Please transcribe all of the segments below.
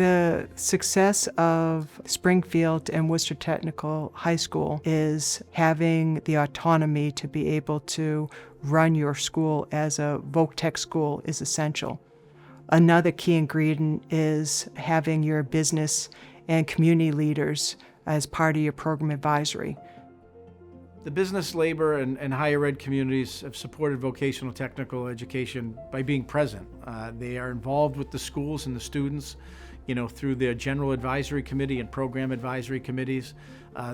The success of Springfield and Worcester Technical High School is having the autonomy to be able to run your school as a Voc-Tech school is essential. Another key ingredient is having your business and community leaders as part of your program advisory. The business, labor, and higher ed communities have supported vocational technical education by being present. They are involved with the schools and the students, through their general advisory committee and program advisory committees.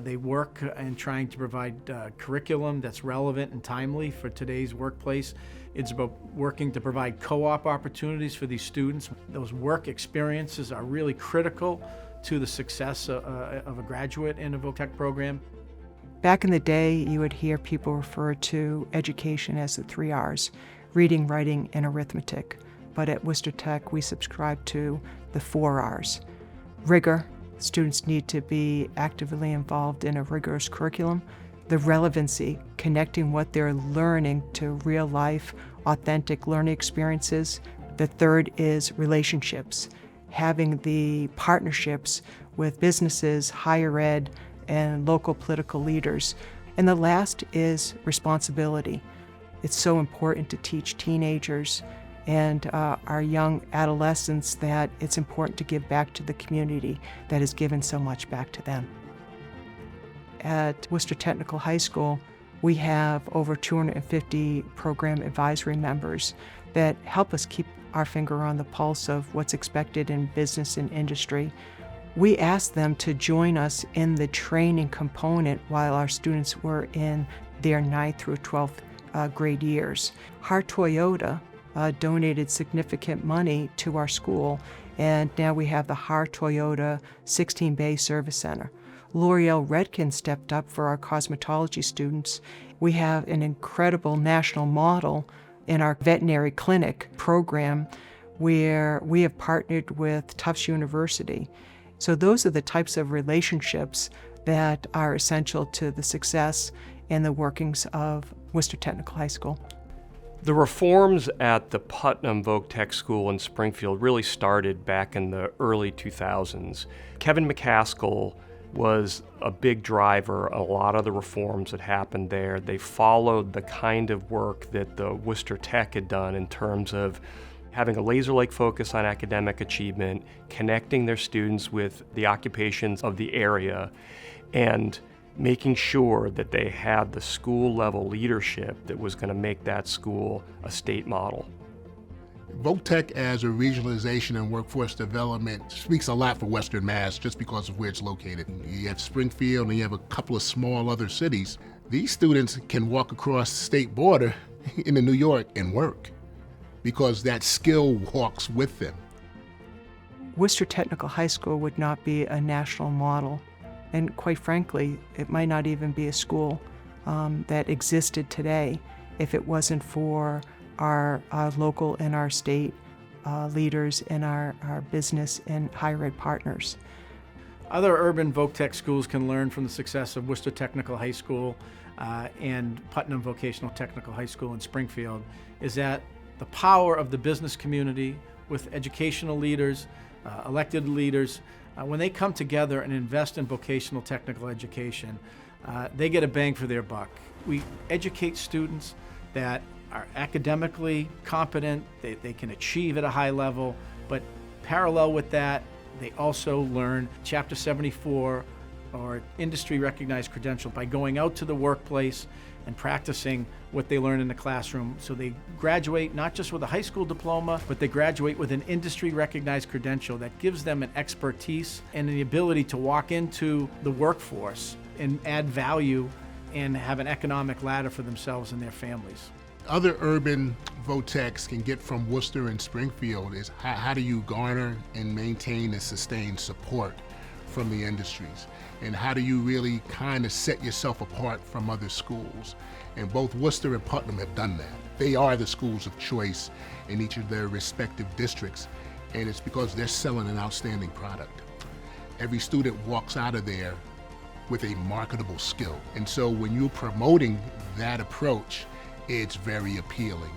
They work in trying to provide curriculum that's relevant and timely for today's workplace. It's about working to provide co-op opportunities for these students. Those work experiences are really critical to the success of a graduate in a Voc-Tech program. Back in the day, you would hear people refer to education as the 3 R's: reading, writing, and arithmetic. But at Worcester Tech, we subscribe to the 4 R's. Rigor. Students need to be actively involved in a rigorous curriculum. The relevancy, connecting what they're learning to real-life, authentic learning experiences. The third is relationships, having the partnerships with businesses, higher ed, and local political leaders. And the last is responsibility. It's so important to teach teenagers and our young adolescents that it's important to give back to the community that has given so much back to them. At Worcester Technical High School, we have over 250 program advisory members that help us keep our finger on the pulse of what's expected in business and industry. We asked them to join us in the training component while our students were in their 9th through 12th grade years. Hart Toyota donated significant money to our school, and now we have the Hart Toyota 16-bay service center. L'Oreal Redken stepped up for our cosmetology students. We have an incredible national model in our veterinary clinic program where we have partnered with Tufts University. So those are the types of relationships that are essential to the success and the workings of Worcester Technical High School. The reforms at the Putnam Voc-Tech school in Springfield really started back in the early 2000s. Kevin McCaskill was a big driver of a lot of the reforms that happened there. They followed the kind of work that the Worcester Tech had done in terms of having a laser-like focus on academic achievement, connecting their students with the occupations of the area, and making sure that they had the school-level leadership that was going to make that school a state model. Voc-Tech as a regionalization and workforce development speaks a lot for Western Mass just because of where it's located. You have Springfield and you have a couple of small other cities. These students can walk across the state border into New York and work because that skill walks with them. Worcester Technical High School would not be a national model. And quite frankly, it might not even be a school that existed today if it wasn't for our local and our state leaders and our business and higher ed partners. Other urban Voc-Tech schools can learn from the success of Worcester Technical High School and Putnam Vocational Technical High School in Springfield is that the power of the business community with educational leaders, elected leaders, when they come together and invest in vocational technical education, they get a bang for their buck. We educate students that are academically competent, they can achieve at a high level, but parallel with that, they also learn Chapter 74 or industry recognized credential by going out to the workplace and practicing what they learn in the classroom. So they graduate not just with a high school diploma, but they graduate with an industry recognized credential that gives them an expertise and the ability to walk into the workforce and add value and have an economic ladder for themselves and their families. Other urban Voc-Techs can get from Worcester and Springfield is how do you garner and maintain and sustain support from the industries? And how do you really kind of set yourself apart from other schools? And both Worcester and Putnam have done that. They are the schools of choice in each of their respective districts, and it's because they're selling an outstanding product. Every student walks out of there with a marketable skill. And so when you're promoting that approach, it's very appealing.